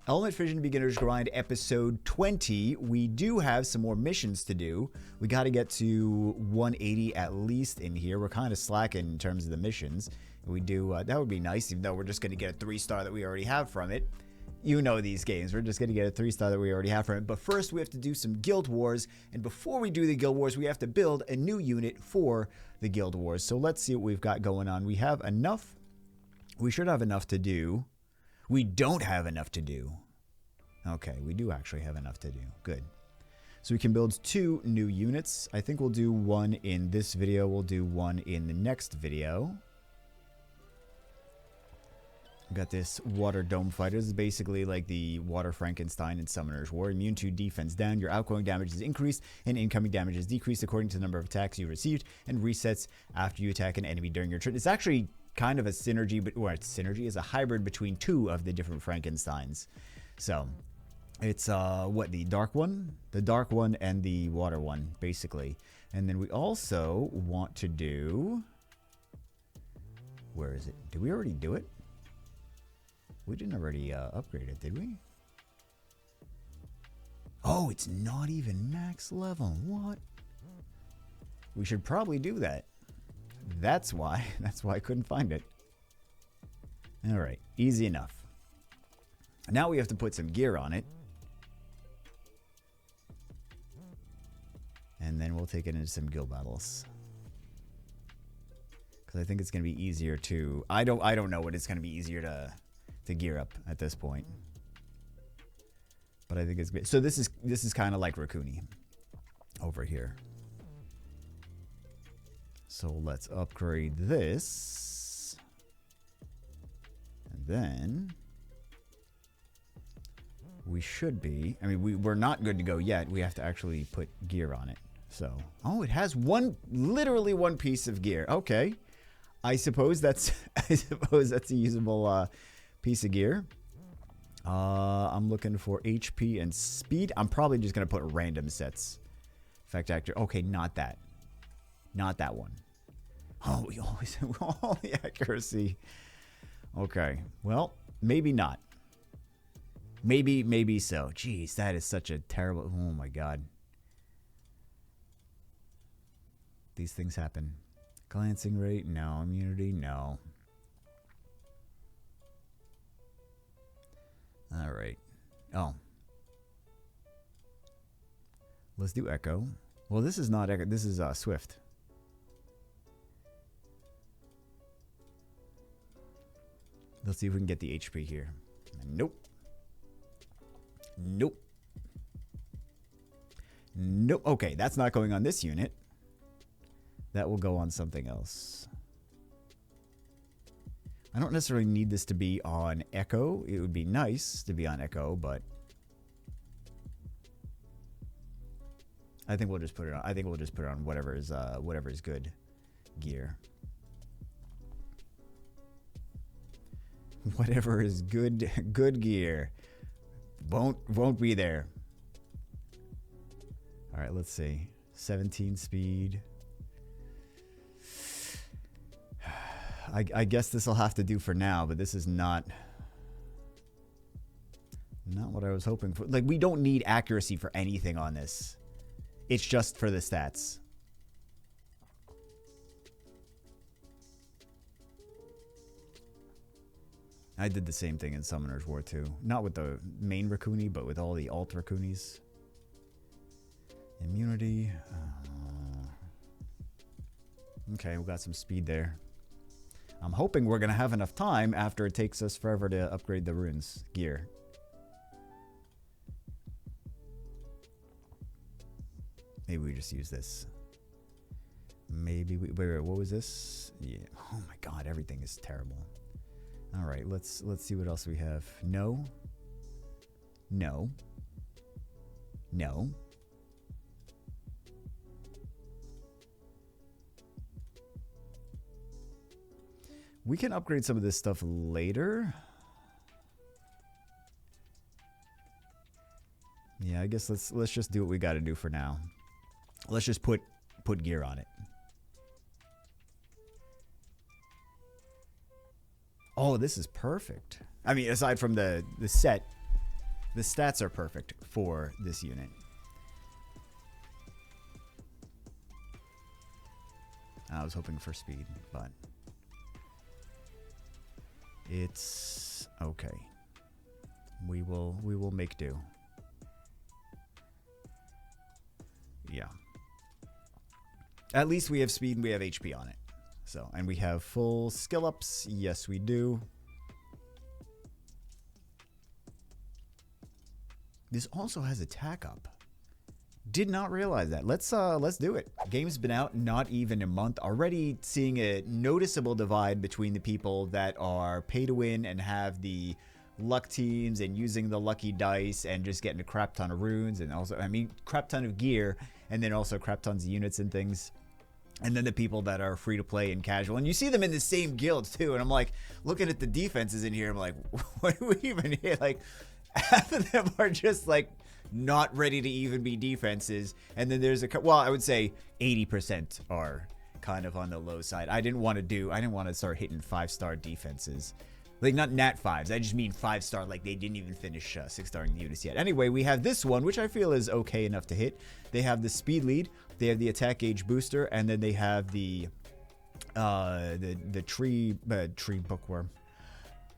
Element Fission Beginner's Grind episode 20. We do have some more missions to do. We got to get to 180 at least in here. We're kind of slacking in terms of the missions. We do, that would be nice, even though we're just going to get a 3-star that we already have from it. You know these games. We're just going to get a 3-star that we already have from it. But first, we have to do some Guild Wars. And before we do the Guild Wars, we have to build a new unit for the Guild Wars. So let's see what we've got going on. We have enough. We should have enough to do. We don't have enough to do. Okay, we do actually have enough to do. Good. So we can build 2 new units. I think we'll do one in this video. We'll do one in the next video. We've got this Water Dome Fighter. This is basically like the Water Frankenstein in Summoner's War. Immune to defense down. Your outgoing damage is increased and incoming damage is decreased according to the number of attacks you received and resets after you attack an enemy during your turn. It's actually kind of a synergy, but synergy is a hybrid between 2 of the different Frankensteins. So it's what, the dark one? The dark one and the water one, basically. And then we also want to do... Where is it? Did we already do it? We didn't already upgrade it, did we? Oh, it's not even max level. What? We should probably do that. That's why. That's why I couldn't find it. All right. Easy enough. Now we have to put some gear on it. And then we'll take it into some guild battles. Because I think it's going to be easier to... I don't know what it's going to be easier to gear up at this point. But I think it's good. So this is kind of like Rakuni over here. So let's upgrade this. And then we should be, I mean, we're not good to go yet. We have to actually put gear on it. So, oh, it has literally one piece of gear. Okay. I suppose that's a usable piece of gear. I'm looking for HP and speed. I'm probably just going to put random sets. Effect actor. Okay, not that. Not that one. Oh, we always have all the accuracy. Okay. Well, maybe not. Maybe so. Jeez, that is such a terrible... Oh, my God. These things happen. Glancing rate? No. Immunity? No. All right. Oh. Let's do Echo. Well, this is not Echo. This is Swift. Let's see if we can get the HP here. Nope. Nope. Nope. Okay, that's not going on this unit. That will go on something else. I don't necessarily need this to be on Echo. It would be nice to be on Echo, but I think we'll just put it on. I think we'll just put it on whatever is good gear. Whatever is good gear won't be there. All right, let's see. 17 speed. I guess this will have to do for now, but this is not what I was hoping for. Like, we don't need accuracy for anything on this. It's just for the stats. I did the same thing in Summoner's War too. Not with the main Rakuni, but with all the alt Rakunis. Immunity. Okay, we got some speed there. I'm hoping we're going to have enough time after it takes us forever to upgrade the runes gear. Maybe we just use this. Maybe we... Wait, what was this? Yeah. Oh my God, everything is terrible. All right, let's see what else we have. No. No. No. We can upgrade some of this stuff later. Yeah, I guess let's just do what we got to do for now. Let's just put gear on it. Oh, this is perfect. I mean, aside from the set, The stats are perfect for this unit. I was hoping for speed, but it's okay. We will make do. Yeah. At least we have speed and we have HP on it. So, and we have full skill ups. Yes, we do. This also has attack up. Did not realize that. Let's do it. Game's been out not even a month. Already seeing a noticeable divide between the people that are pay to win and have the luck teams and using the lucky dice and just getting a crap ton of runes and also, I mean, crap ton of gear and then also crap tons of units and things. And then the people that are free to play and casual. And you see them in the same guilds too. And I'm like, looking at the defenses in here, I'm like, what do we even hit? Like, half of them are just like not ready to even be defenses. And then there's well, I would say 80% are kind of on the low side. I didn't want to start hitting 5-star defenses. Like, not nat 5s. I just mean 5-star, like they didn't even finish 6-star units yet. Anyway, we have this one, which I feel is okay enough to hit. They have the speed lead. They have the attack gauge booster, and then they have the tree bookworm.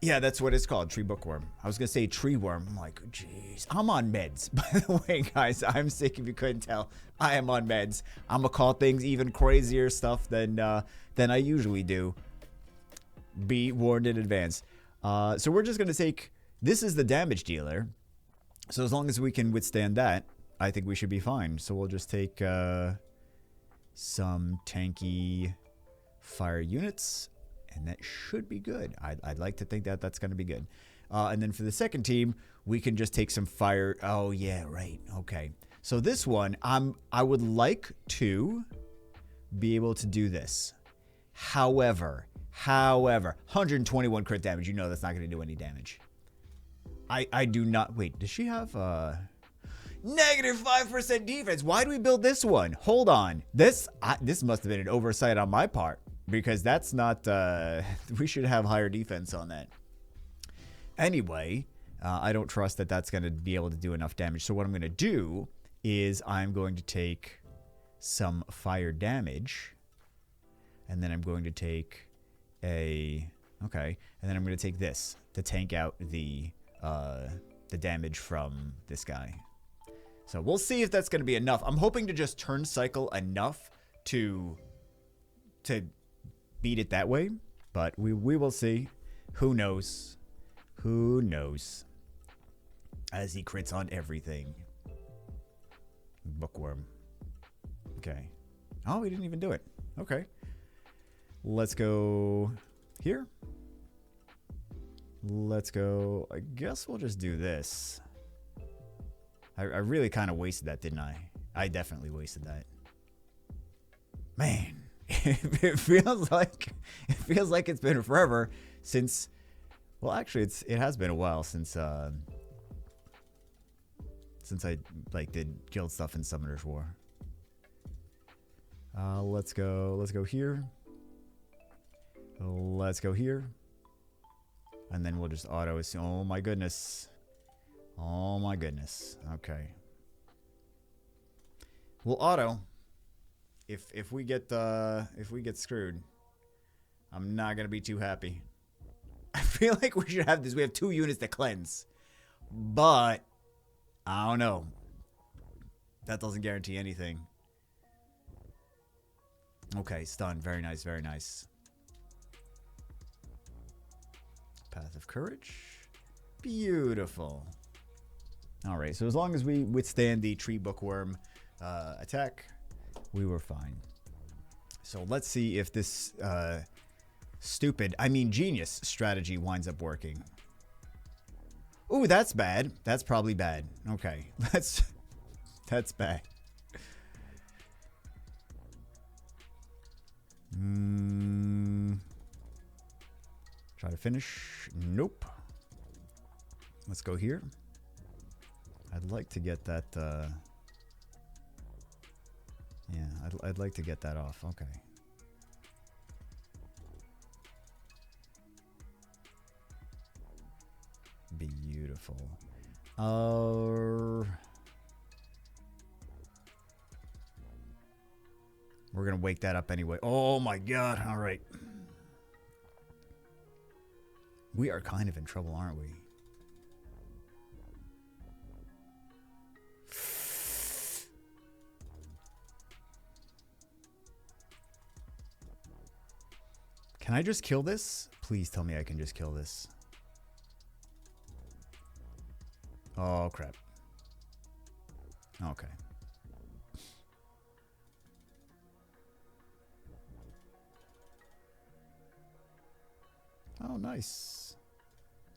Yeah, that's what it's called, tree bookworm. I was gonna say tree worm. I'm like, jeez, I'm on meds. By the way, guys, I'm sick. If you couldn't tell, I am on meds. I'm gonna call things even crazier stuff than I usually do. Be warned in advance. So we're just gonna take. This is the damage dealer. So as long as we can withstand that, I think we should be fine. So we'll just take some tanky fire units. And that should be good. I'd like to think that that's going to be good. And then for the second team, we can just take some fire. Oh, yeah, right. Okay. So this one, I would like to be able to do this. However, 121 crit damage. You know that's not going to do any damage. I do not. Wait, does she have negative 5% defense? Why do we build this one? Hold on. This must have been an oversight on my part. Because that's not, we should have higher defense on that. Anyway, I don't trust that that's going to be able to do enough damage. So what I'm going to do is I'm going to take some fire damage. And then I'm going to take okay. And then I'm going to take this to tank out the damage from this guy. So we'll see if that's going to be enough. I'm hoping to just turn cycle enough to beat it that way, but we will see. Who knows? Who knows? As he crits on everything. Bookworm. Okay. Oh, we didn't even do it. Okay. Let's go here. Let's go. I guess we'll just do this. I really kind of wasted that, didn't I? I definitely wasted that. Man. It feels like it's been forever since. Well, actually, it has been a while since I did guild stuff in Summoner's War. Let's go here. Let's go here, and then we'll just auto assume. Oh my goodness! Oh my goodness! Okay, we'll auto. If we get screwed, I'm not gonna be too happy. I feel like we should have this. We have 2 units that cleanse, but I don't know. That doesn't guarantee anything. Okay, stun. Very nice. Very nice. Path of Courage. Beautiful. All right. So as long as we withstand the tree bookworm attack, we were fine. So let's see if this genius strategy winds up working. Ooh, that's bad. That's probably bad. Okay, that's bad. Try to finish. Nope. Let's go here. I'd like to get that. Yeah, I'd like to get that off. Okay. Beautiful. We're going to wake that up anyway. Oh my god. All right. We are kind of in trouble, aren't we? Can I just kill this? Please tell me I can just kill this. Oh, crap. Okay. Oh, nice.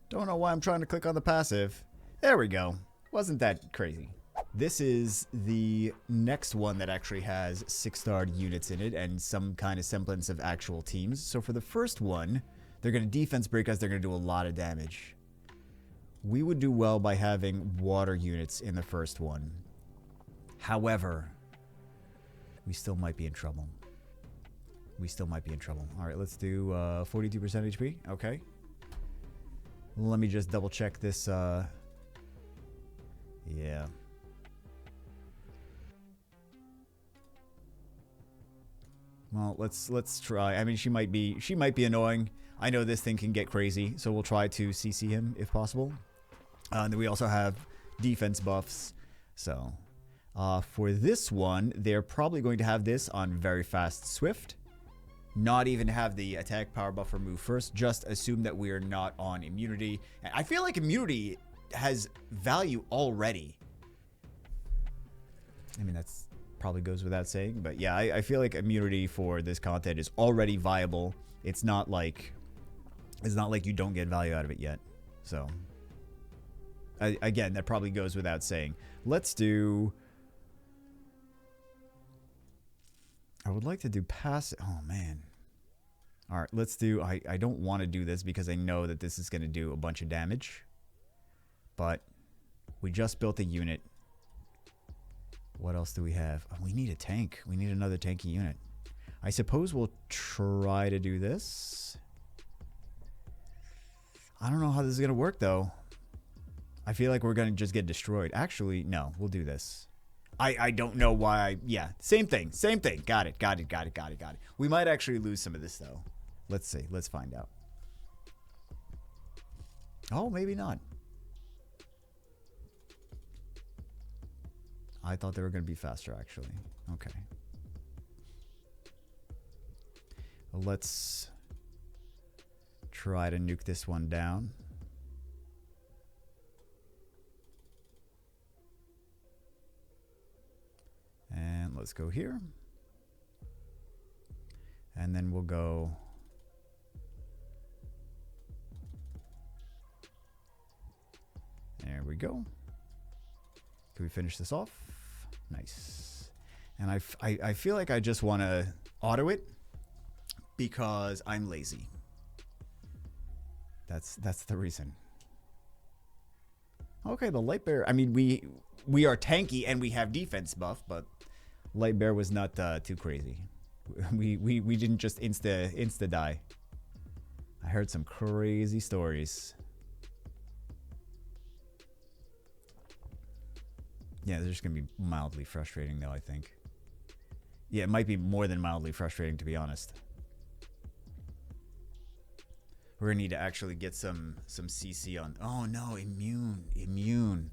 Don't know why I'm trying to click on the passive. There we go. Wasn't that crazy. This is the next one that actually has 6-star units in it and some kind of semblance of actual teams. So for the first one, they're going to defense break us. They're going to do a lot of damage. We would do well by having water units in the first one. However, we still might be in trouble. We still might be in trouble. All right, let's do 42% HP. Okay. Let me just double check this. Yeah. Well, let's try. I mean, she might be annoying. I know this thing can get crazy, so we'll try to CC him if possible. And then we also have defense buffs. So, for this one, they're probably going to have this on very fast swift. Not even have the attack power buff removed first. Just assume that we are not on immunity. I feel like immunity has value already. I mean, that's probably goes without saying, but yeah, I feel like immunity for this content is already viable. It's not like you don't get value out of it yet. So, again, that probably goes without saying. Let's do. I would like to do pass. Oh man. All right, let's do. I don't want to do this because I know that this is going to do a bunch of damage. But we just built a unit. What else do we have? Oh, we need a tank. We need another tanky unit. I suppose we'll try to do this. I don't know how this is going to work, though. I feel like we're going to just get destroyed. Actually, no. We'll do this. I don't know why. Yeah, same thing. Same thing. Got it. Got it. Got it. Got it. Got it. We might actually lose some of this, though. Let's see. Let's find out. Oh, maybe not. I thought they were going to be faster, actually. Okay. Well, let's try to nuke this one down. And let's go here. And then we'll go. There we go. Can we finish this off? Nice. And I feel like I just want to auto it because I'm lazy. That's the reason. Okay, the light bear. I mean, we are tanky and we have defense buff, but light bear was not too crazy. We didn't just insta die. I heard some crazy stories. Yeah, they're just gonna be mildly frustrating, though. I think. Yeah, it might be more than mildly frustrating, to be honest. We're gonna need to actually get some CC on. Oh no, immune.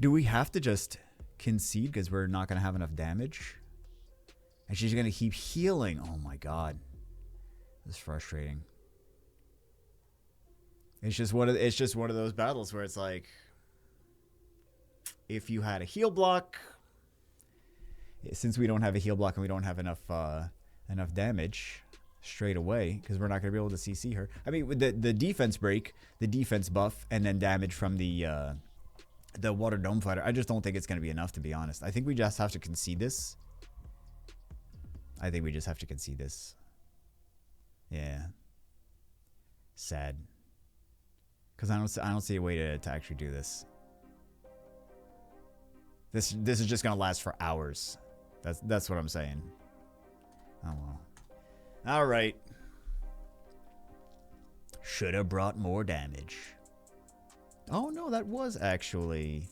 Do we have to just concede because we're not gonna have enough damage? And she's gonna keep healing. Oh my god, this is frustrating. It's just one of those battles where it's like, if you had a heal block, since we don't have a heal block and we don't have enough damage straight away, because we're not going to be able to CC her. I mean, with the defense break, the defense buff, and then damage from the water dome fighter, I just don't think it's going to be enough, to be honest. I think we just have to concede this. Yeah. Sad. Because I don't see a way to actually do this. This is just gonna last for hours. That's what I'm saying. Oh well. All right. Should have brought more damage. Oh, no, that was actually...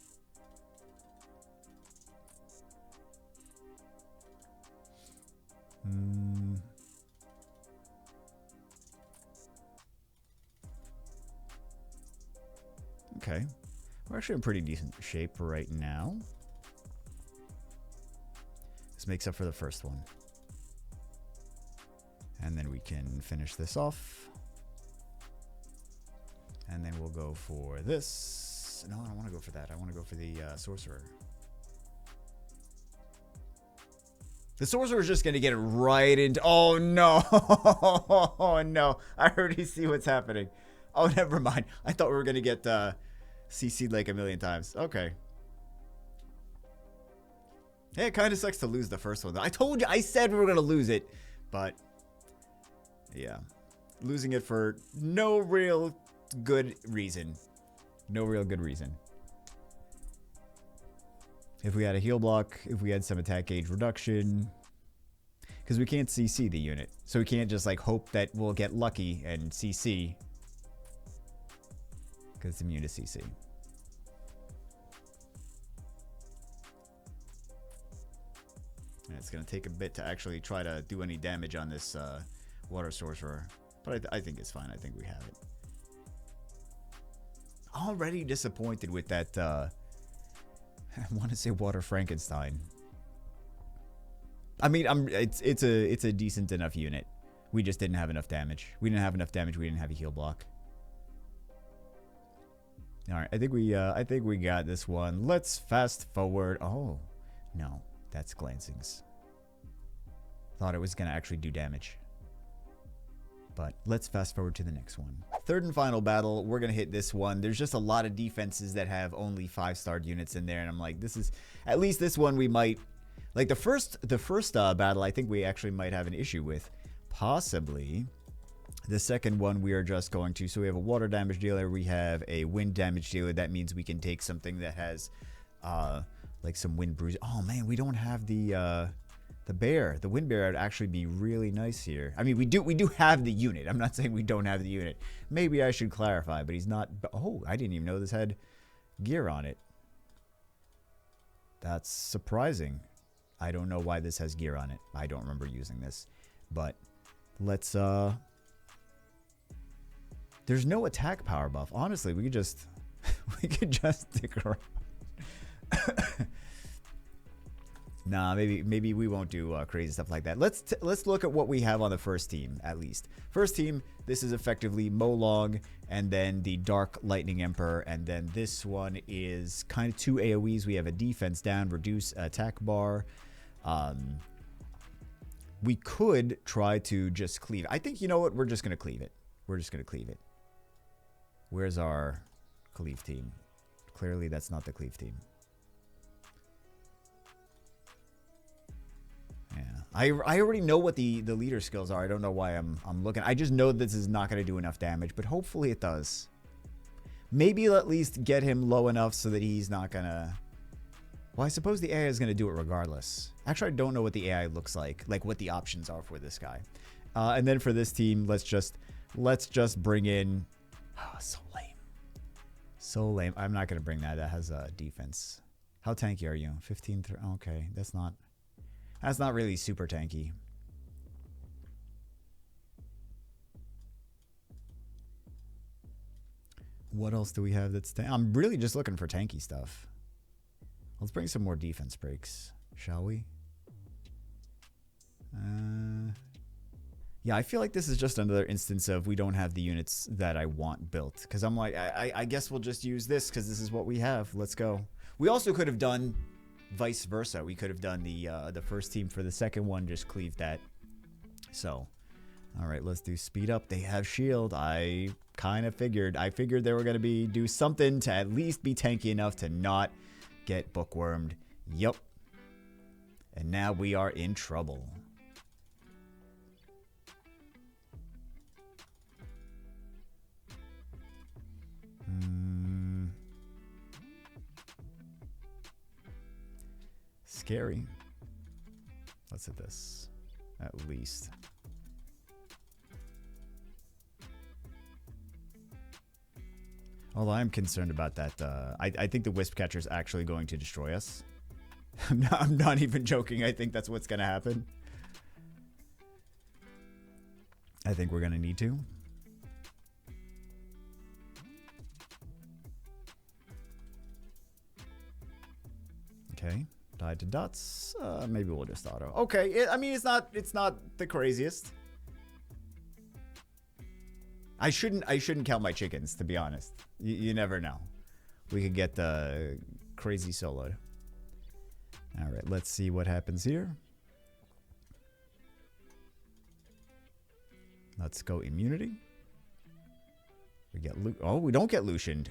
Okay. We're actually in pretty decent shape right now. This makes up for the first one. And then we can finish this off. And then we'll go for this. No, I don't want to go for that. I want to go for the sorcerer. The sorcerer is just going to get right into... Oh, no. Oh, no. I already see what's happening. Oh, never mind. I thought we were going to get CC'd like a million times. Okay. Hey, it kind of sucks to lose the first one. I told you. I said we were going to lose it. But, yeah. Losing it for no real good reason. No real good reason. If we had a heal block, if we had some attack gauge reduction, because we can't CC the unit. So we can't just like hope that we'll get lucky and CC, because it's immune to CC. And it's going to take a bit to actually try to do any damage on this water sorcerer. But I think it's fine. I think we have it. Already disappointed with that... I want to say Water Frankenstein. I mean, it's a decent enough unit. We just didn't have enough damage. We didn't have enough damage. We didn't have a heal block. All right, I think we got this one. Let's fast forward. Oh, no, that's glancings. Thought it was gonna actually do damage. But let's fast forward to the next one. Third and final battle. We're going to hit this one. There's just a lot of defenses that have only 5-star units in there. And I'm like, this is... At least this one we might... Like the first battle, I think we actually might have an issue with. Possibly. The second one we are just going to... So we have a water damage dealer. We have a wind damage dealer. That means we can take something that has... like some wind bruise. Oh man, we don't have the bear. The wind bear would actually be really nice here. I mean, we do have the unit. I'm not saying we don't have the unit. Maybe I should clarify, but he's not... Oh, I didn't even know this had gear on it. That's surprising. I don't know why this has gear on it. I don't remember using this. But let's... There's no attack power buff. Honestly, we could just... we could just stick around. Nah, maybe we won't do crazy stuff like that. Let's look at what we have on the first team, at least. First team, this is effectively Molong, and then the Dark Lightning Emperor, and then this one is kind of 2 AoEs. We have a defense down, reduce attack bar. We could try to just cleave. I think, you know what? We're just going to cleave it. We're just going to cleave it. Where's our cleave team? Clearly, that's not the cleave team. Yeah, I already know what the leader skills are. I don't know why I'm looking. I just know this is not going to do enough damage, but hopefully it does. Maybe at least get him low enough so that he's not going to... Well, I suppose the AI is going to do it regardless. Actually, I don't know what the AI looks like what the options are for this guy. And then for this team, let's just bring in... Oh, so lame. So lame. I'm not going to bring that. That has defense. How tanky are you? 15... Okay, that's not really super tanky. What else do we have that's... I'm really just looking for tanky stuff. Let's bring some more defense breaks, shall we? Yeah, I feel like this is just another instance of we don't have the units that I want built. Because I'm like, I guess we'll just use this because this is what we have. Let's go. We also could have done... vice versa. We could have done the first team for the second one, just cleaved that. So, all right, let's do speed up. They have shield. I kind of figured. I figured they were going to do something to at least be tanky enough to not get bookwormed. Yup. And now we are in trouble. Scary. Let's hit this, at least. Although I'm concerned about that. I think the Wisp Catcher is actually going to destroy us. I'm not even joking. I think that's what's going to happen. I think we're going to need to. Okay. Died to dots. Maybe we'll just auto. Okay. I mean, it's not the craziest. I shouldn't count my chickens, to be honest. You never know. We could get the crazy soloed. All right, let's see what happens here. Let's go immunity. We get we don't get Lucianed.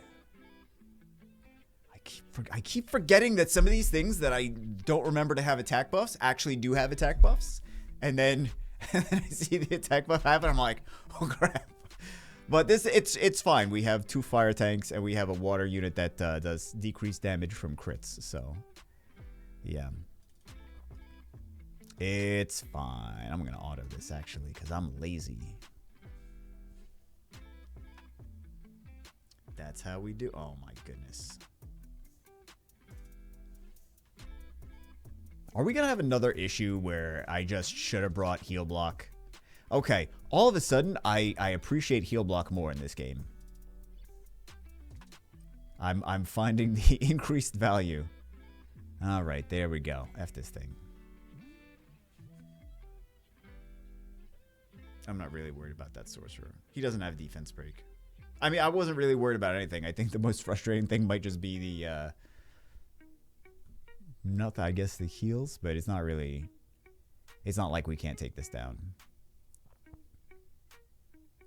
I keep forgetting that some of these things that I don't remember to have attack buffs actually do have attack buffs. And then I see the attack buff happen. I'm like, oh crap. But it's fine. We have 2 fire tanks and we have a water unit that does decreased damage from crits. So, yeah. It's fine. I'm going to auto this actually because I'm lazy. That's how we do. Oh my goodness. Are we going to have another issue where I just should have brought heal block? Okay, all of a sudden, I appreciate heal block more in this game. I'm finding the increased value. All right, there we go. F this thing. I'm not really worried about that sorcerer. He doesn't have defense break. I mean, I wasn't really worried about anything. I think the most frustrating thing might just be the... I guess the heals, but it's not really... It's not like we can't take this down.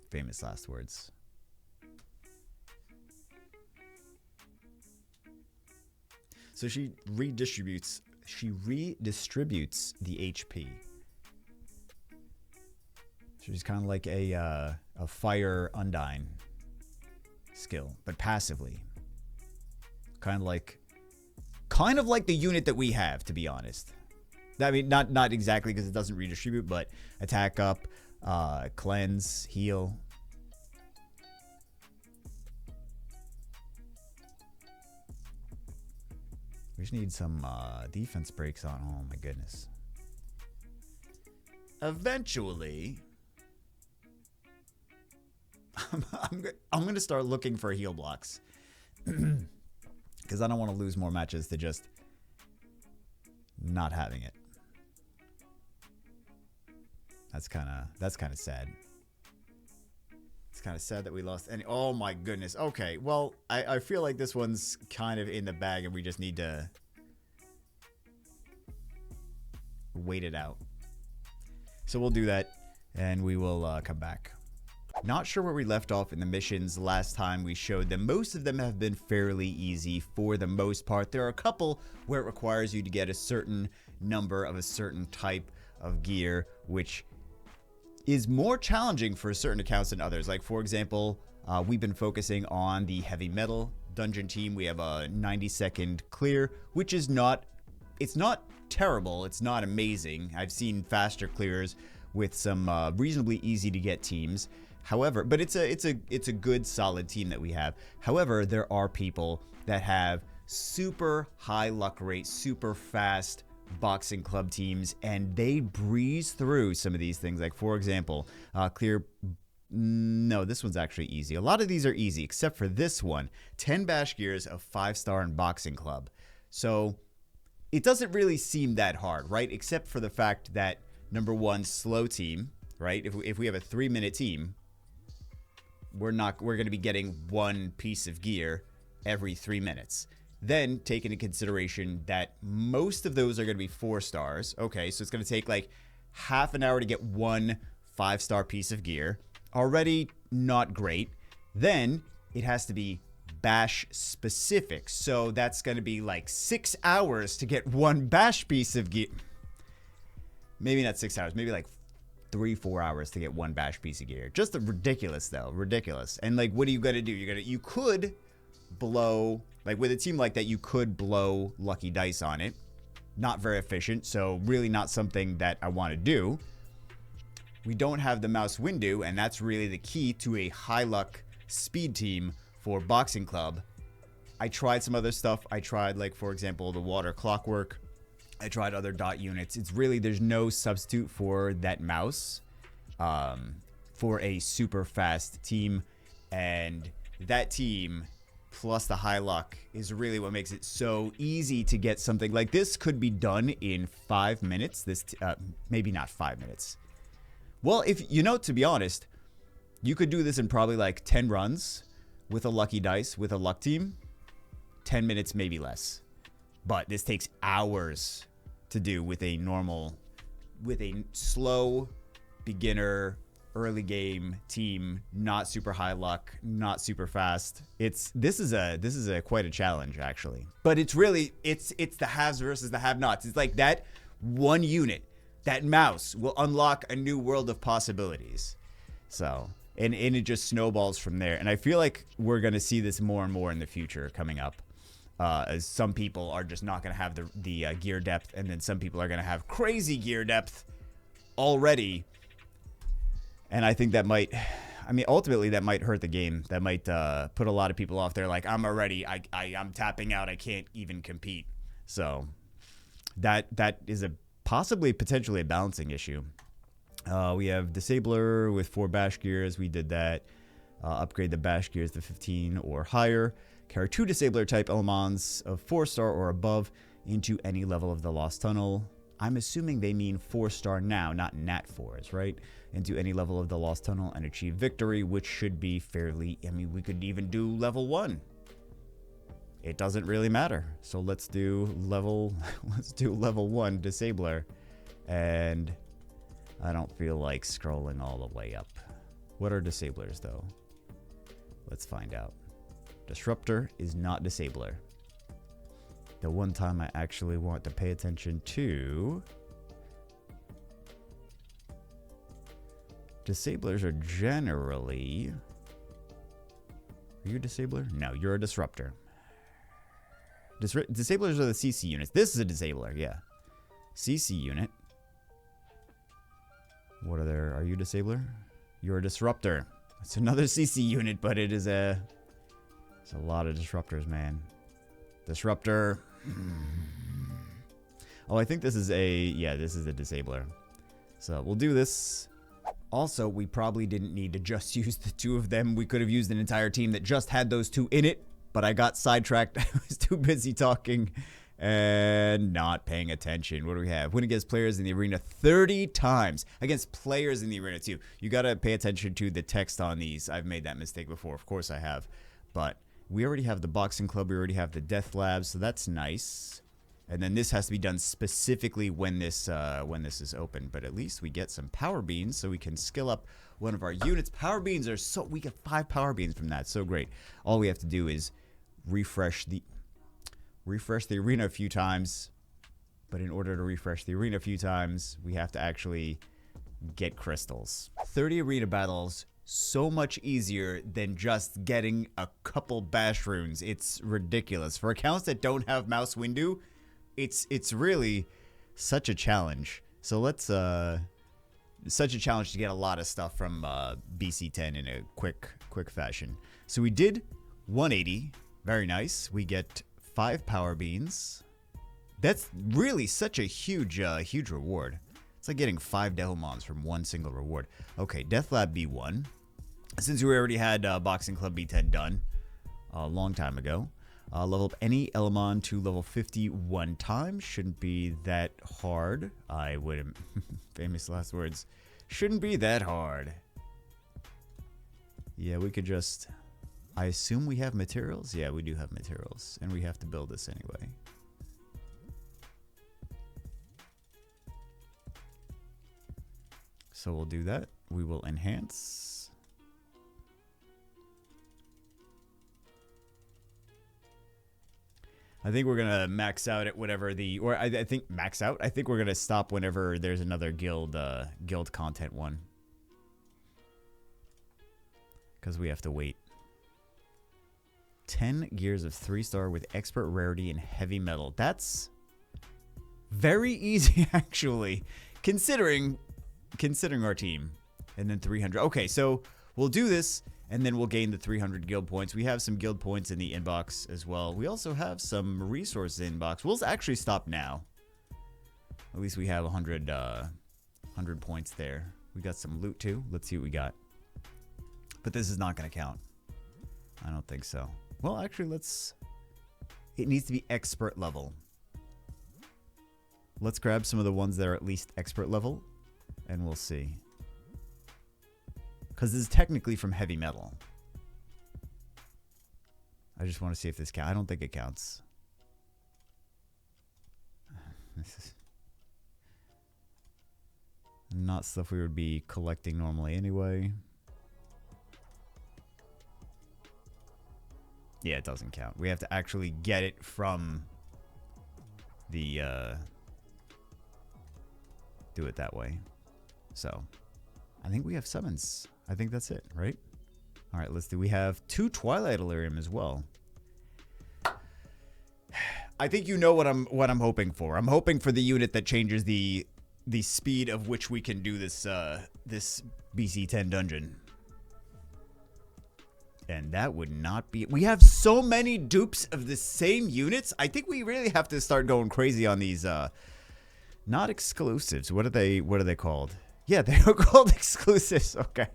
Famous last words. So she redistributes the HP. She's kind of like a fire undyne skill, but passively. Kind of like the unit that we have, to be honest. I mean, not exactly because it doesn't redistribute, but attack up, cleanse, heal. We just need some defense breaks on. Oh my goodness. Eventually, I'm going to start looking for heal blocks. Because I don't want to lose more matches to just not having it. That's kind of sad. It's kind of sad that we lost any. Oh my goodness. Okay, well, I feel like this one's kind of in the bag and we just need to wait it out. So we'll do that and we will come back. Not sure where we left off in the missions last time we showed them. Most of them have been fairly easy for the most part. There are a couple where it requires you to get a certain number of a certain type of gear, which is more challenging for certain accounts than others. Like, for example, we've been focusing on the heavy metal dungeon team. We have a 90-second clear, which is it's not terrible. It's not amazing. I've seen faster clears with some reasonably easy to get teams. However, but it's a good solid team that we have. However, there are people that have super high luck rate, super fast boxing club teams, and they breeze through some of these things. Like, for example, clear. No, this one's actually easy. A lot of these are easy, except for this one. 10 bash gears of 5-star in boxing club. So it doesn't really seem that hard, right? Except for the fact that, number one, slow team, right? If we have a 3-minute team, we're going to be getting 1 piece of gear every 3 minutes. Then take into consideration that most of those are going to be 4 stars. Okay, so it's going to take like half an hour to get 1 5-star piece of gear. Already not great. Then it has to be bash specific. So that's going to be like 6 hours to get 1 bash piece of gear. Maybe not 6 hours, maybe like 3-4 hours to get 1 bash piece of gear. Just ridiculous though, ridiculous. And like, what are you gonna do? You could blow, like with a team like that, you could blow lucky dice on it. Not very efficient, so really not something that I want to do. We don't have the mouse window, and that's really the key to a high luck speed team for Boxing Club. I tried some other stuff. I tried, like, for example, the water clockwork. I tried other dot units. It's really, there's no substitute for that mouse for a super fast team. And that team, plus the high luck, is really what makes it so easy to get something like this. Could be done in 5 minutes. This, maybe not 5 minutes. Well, if, you know, to be honest, you could do this in probably like 10 runs with a lucky dice, with a luck team. 10 minutes, maybe less. But this takes hours to do with a normal, with a slow beginner early game team, not super high luck, not super fast. This is a quite a challenge, actually. But it's really, it's the haves versus the have-nots. It's like that one unit, that mouse will unlock a new world of possibilities. So, and it just snowballs from there. And I feel like we're going to see this more and more in the future coming up. As some people are just not going to have the gear depth, and then some people are going to have crazy gear depth already. And I think that might, I mean, ultimately that might hurt the game. That might put a lot of people off there. Like, I'm already, I'm tapping out. I can't even compete. So that is a potentially a balancing issue. We have Disabler with 4 bash gears. We did that. Upgrade the bash gears to 15 or higher. Carry 2 Disabler type elements of 4-star or above into any level of the Lost Tunnel. I'm assuming they mean 4-star now, not Nat 4s, right? Into any level of the Lost Tunnel and achieve victory, which should be fairly, I mean, we could even do level 1. It doesn't really matter. So let's do level 1 Disabler. And I don't feel like scrolling all the way up. What are Disablers, though? Let's find out. Disruptor is not Disabler. The one time I actually want to pay attention to... Disablers are generally... Are you a Disabler? No, you're a Disruptor. Disablers are the CC units. This is a Disabler, yeah. CC unit. What are there? Are you a Disabler? You're a Disruptor. It's another CC unit, but it is a... It's a lot of Disruptors, man. Disruptor. Oh, I think this is a... Yeah, this is a Disabler. So we'll do this. Also, we probably didn't need to just use the 2 of them. We could have used an entire team that just had those 2 in it. But I got sidetracked. I was too busy talking and not paying attention. What do we have? Win against players in the arena 30 times. Against players in the arena, too. You got to pay attention to the text on these. I've made that mistake before. Of course I have. But we already have the Boxing Club. We already have the Death Lab. So that's nice. And then this has to be done specifically when this is open. But at least we get some power beans so we can skill up one of our units. Power beans are so... We get 5 power beans from that. So great. All we have to do is refresh the arena a few times. But in order to refresh the arena a few times, we have to actually get crystals. 30 arena battles, so much easier than just getting a couple bash runes. It's ridiculous. For accounts that don't have mouse window, it's really such a challenge. So let's such a challenge to get a lot of stuff from BC10 in a quick fashion. So we did 180. Very nice. We get 5 power beans. That's really such a huge reward. It's like getting 5 Devilmons from one single reward. Okay, Death Lab B1. Since we already had Boxing Club B10 done a long time ago, level up any Element to level 50 one time. Shouldn't be that hard. I would, famous last words, shouldn't be that hard. Yeah, we could just... I assume we have materials? Yeah, we do have materials. And we have to build this anyway. So we'll do that. We will enhance. I think we're going to max out at whatever the... Or I think max out? I think we're going to stop whenever there's another guild content one. Because we have to wait. 10 gears of 3-star with expert rarity and heavy metal. That's very easy, actually, considering our team. And then 300. Okay, so we'll do this, And then we'll gain the 300 guild points. We have some guild points in the inbox as well. We also have some resources inbox. We'll actually stop now. At least we have 100 points there. We got some loot too. Let's see what we got. But this is not going to count. I don't think so. Well, actually, let's... It needs to be expert level. Let's grab some of the ones that are at least expert level. And we'll see. Because this is technically from heavy metal. I just want to see if this counts. I don't think it counts. This is not stuff we would be collecting normally anyway. Yeah, it doesn't count. We have to actually get it from the... do it that way. So, I think we have summons. I think that's it, right? All right, let's do. We have 2 Twilight Delirium as well. I think you know what I'm hoping for. I'm hoping for the unit that changes the speed of which we can do this this BC10 dungeon. And that would not be... We have so many dupes of the same units. I think we really have to start going crazy on these not exclusives. What are they called? Yeah, they are called exclusives. Okay.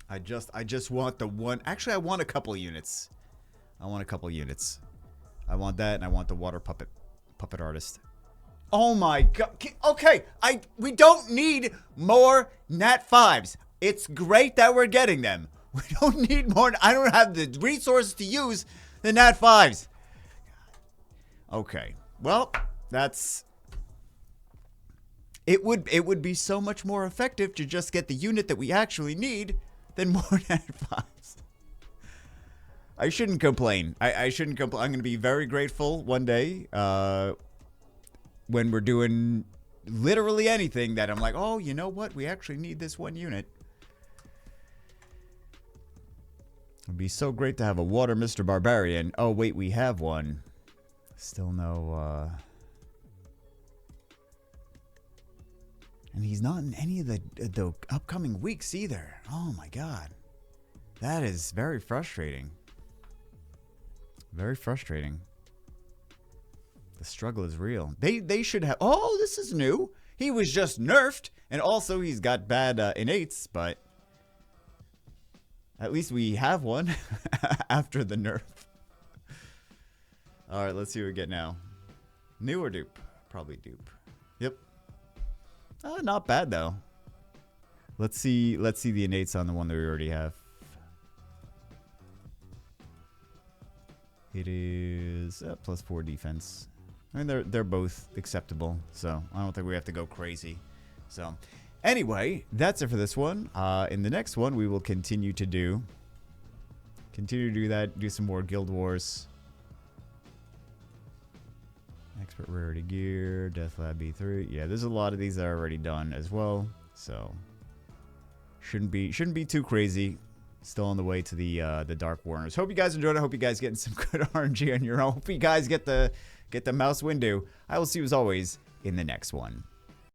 I just want the one. Actually, I want a couple units. I want that, and I want the water puppet artist. Oh my god. Okay, we don't need more Nat 5s. It's great that we're getting them. We don't need more. I don't have the resources to use the Nat 5s. Okay. Well, that's... It would be so much more effective to just get the unit that we actually need than more Nat 5s. I shouldn't complain. I shouldn't complain. I'm going to be very grateful one day when we're doing literally anything that I'm like, oh, you know what? We actually need this one unit. It'd be so great to have a Water Mr. Barbarian. Oh, wait, we have one. Still no, and he's not in any of the upcoming weeks either. Oh my god. That is very frustrating. Very frustrating. The struggle is real. They should have... Oh, this is new. He was just nerfed. And also he's got bad innates, but... At least we have one after the nerf. Alright, let's see what we get now. New or dupe? Probably dupe. Yep. Not bad though. Let's see the innates on the one that we already have. It is +4 defense. I mean they're both acceptable, so I don't think we have to go crazy. So anyway, that's it for this one. In the next one we will continue to do that, do some more Guild Wars. Expert rarity gear, Death Lab B3. Yeah, there's a lot of these that are already done as well, so shouldn't be too crazy. Still on the way to the Dark Warners. Hope you guys enjoyed it. Hope you guys getting some good RNG on your own. Hope you guys get the mouse window. I will see you as always in the next one.